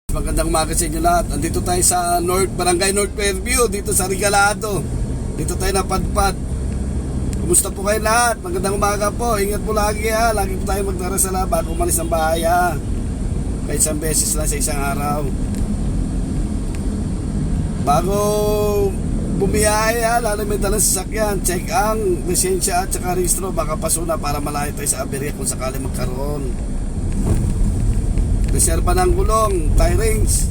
Magandang umaga sa inyo lahat. Andito tayo sa Barangay North Fairview, dito sa Regalado. Dito tayo napadpad. Kumusta po kayo lahat? Magandang umaga po. Ingat po lagi ha. Lagi po tayo magdarasal bago umalis ng bahay ha. Kahit isang beses lang sa isang araw. Bago bumiyahe ha, lalo may dalang sasakyan, check ang lisensya at saka rehistro. Baka pasuna para malayo tayo sa aberya kung sakali magkaroon. Reserva ng gulong, tie rings,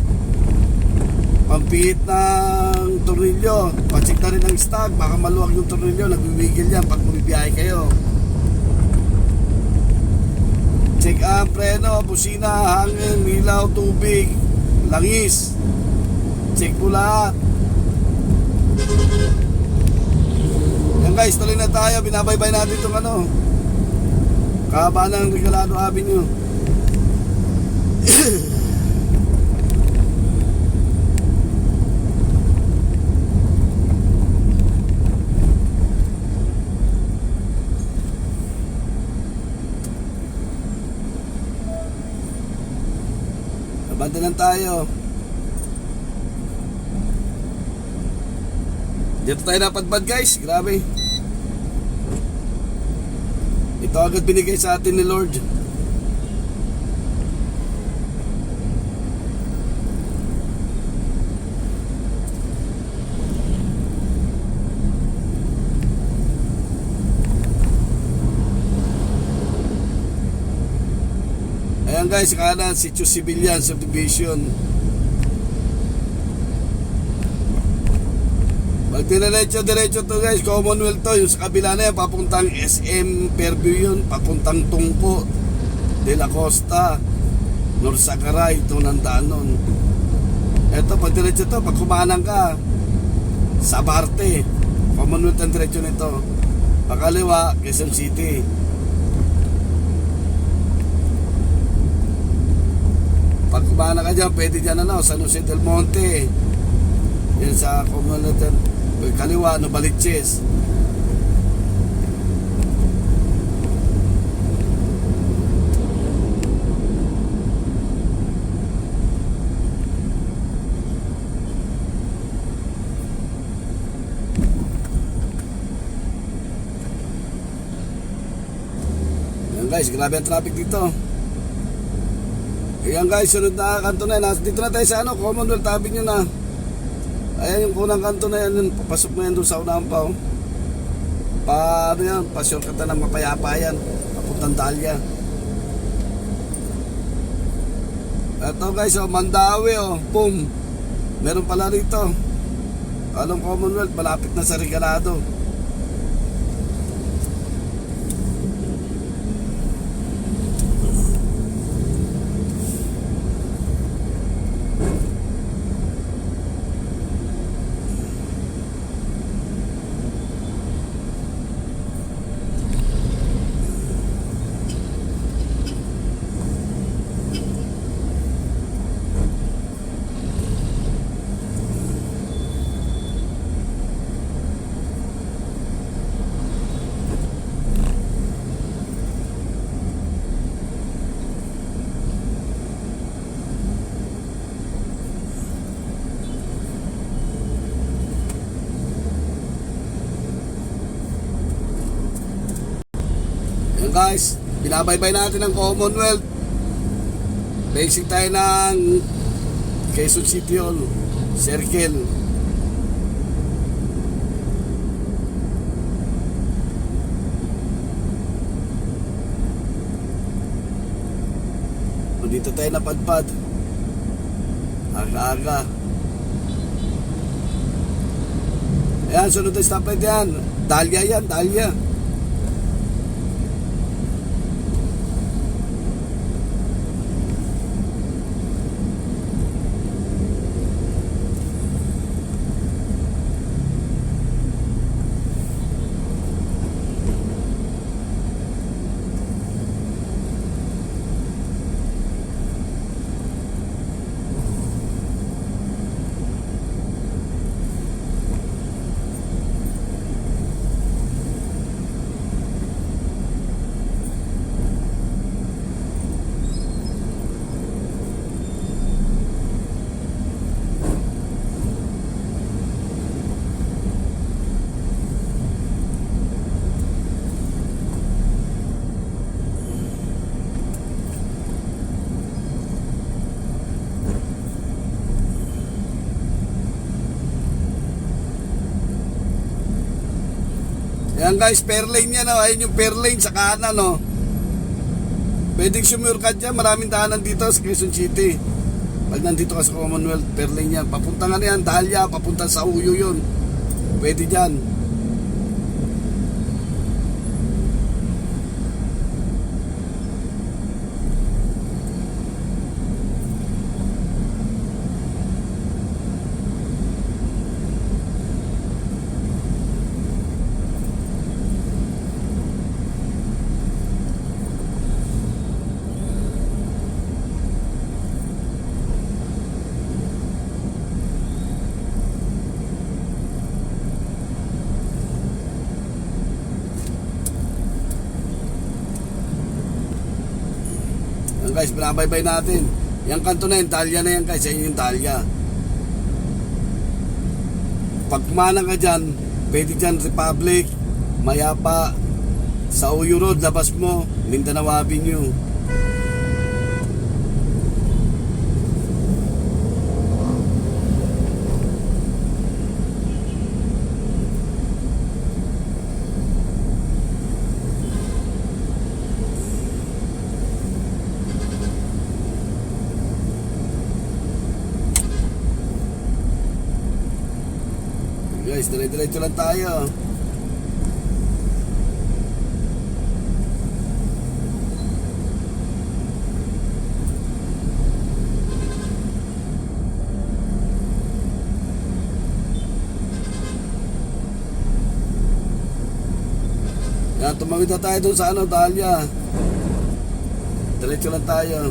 pampihit ng tornilyo, pacheck na rin ang stock, baka maluwag yung tornilyo, nagwiwigil yan pag bumibiyahe kayo. Check ang preno, busina, hangin, ilaw, tubig, langis, check po lahat. Yan guys, tuloy na tayo, binabaybay natin itong kahaba ng Regalado Avenue. Abante lang tayo. Dito tayo napadpad guys. Grabe. Ito agad binigay sa atin ni Lord. Ayan guys, kanan, Sitio Civilian Subdivision. Pag diretso to guys, Commonwealth to. Yung sa kabila na yan, papuntang SM Fairview yun, papuntang Tungpo de la Costa, North Sagaray, ito ng daan nun. Eto, pag diretso to, pag kumanang ka sa Barte, Commonwealth ang diretso nito. Pakaliwa, Quezon City. Pag kumana ka dyan, pwede dyan San Jose del Monte. Yan sa Commonwealth. Kaliwa, Novaliches. Yan guys, grabe ang traffic dito. Ayan guys, sunod na kanto na yan. Dito na tayo sa Commonwealth Avenue na. Ayan yung unang kanto na yan. Papasok na yan doon sa unahan pa. Paano yan? Pa-shortcut na ng mapayapa yan. Papuntang Dahlia. Ito guys, Mandawi boom. Meron pala rito. Anong Commonwealth? Malapit na sa Regalado. Guys, binabaybay natin ang Commonwealth. Basic tayo ng Quezon City Circle. Dito tayo napadpad aga-aga. Ayan, sunod na stoplight yan. Dahlia yan, Dahlia. Ayan guys, fair lane yan, oh. Ayun yung fair lane sa kanan, oh. Pwedeng sumurkad dyan, maraming daanan dito sa Quezon City. Pag nandito ka sa Commonwealth, fair lane yan. Papunta nga yan, Dahlia, papunta sa Uyo yun. Pwede dyan. Guys, binabaybay natin. Yung kanto na yun, Dahlia na yan guys. Yan yung Dahlia. Pag kumanang ka dyan, pwede dyan Republic, Mayapa, sa Uyo Road, labas mo, Mindanao Avenue. Guys, dire-diretso lang tayo. Yan, tumawid na tayo doon sa Dahlia. Diretso lang tayo.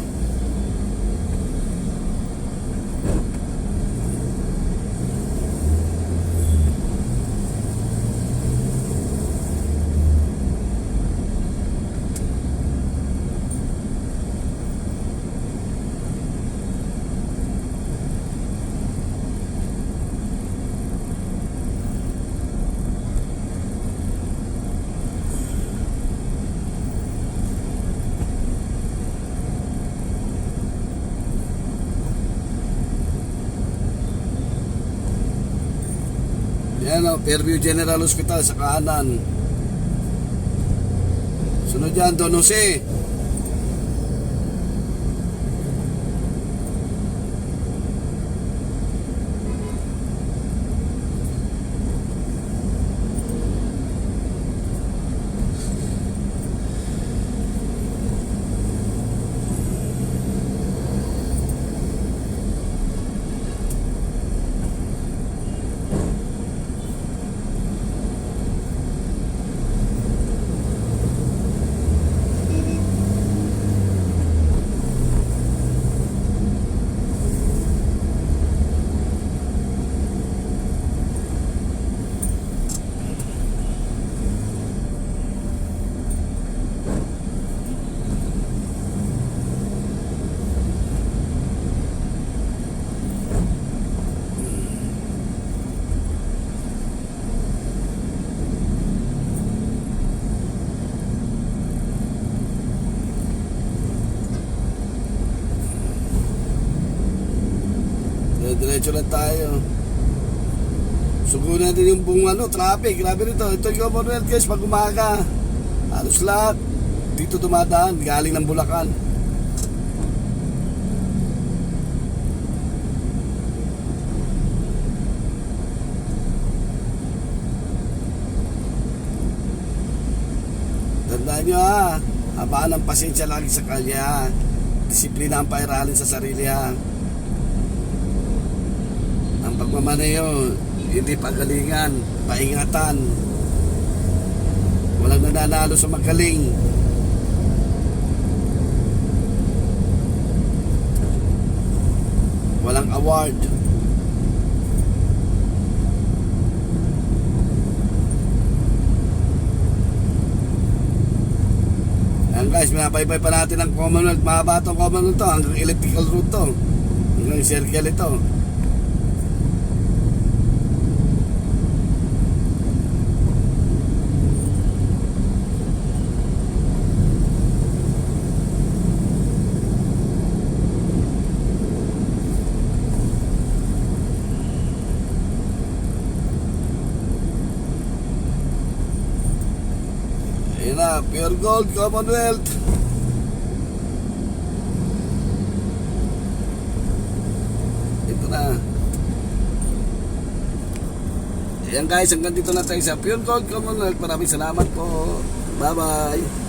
Yan o, Fairview General Hospital sa kanan. Sunod yan, Don Jose. Diretso lang tayo. Sugo natin yung buong traffic. Grabe nito. Ito yung Commonwealth guys, pag umaga. Halos lahat dito dumadaan, galing ng Bulacan. Tandaan nyo ha, habaan ng pasensya lagi sa kalye. Disiplina ang pairalin sa sarili ha. Ang pagmamaneho, hindi pagalingan, paingatan. Walang nananalo sa magaling. Walang award. Ayan guys, minapaybay pa natin ang Commonwealth. Mahaba itong Commonwealth to, hanggang elliptical route to, hanggang circle ito. na. Pure Gold, Commonwealth. Ito na. Ayan guys, hanggang dito na tayo sa Pure Gold, Commonwealth. Maraming salamat po. Bye-bye.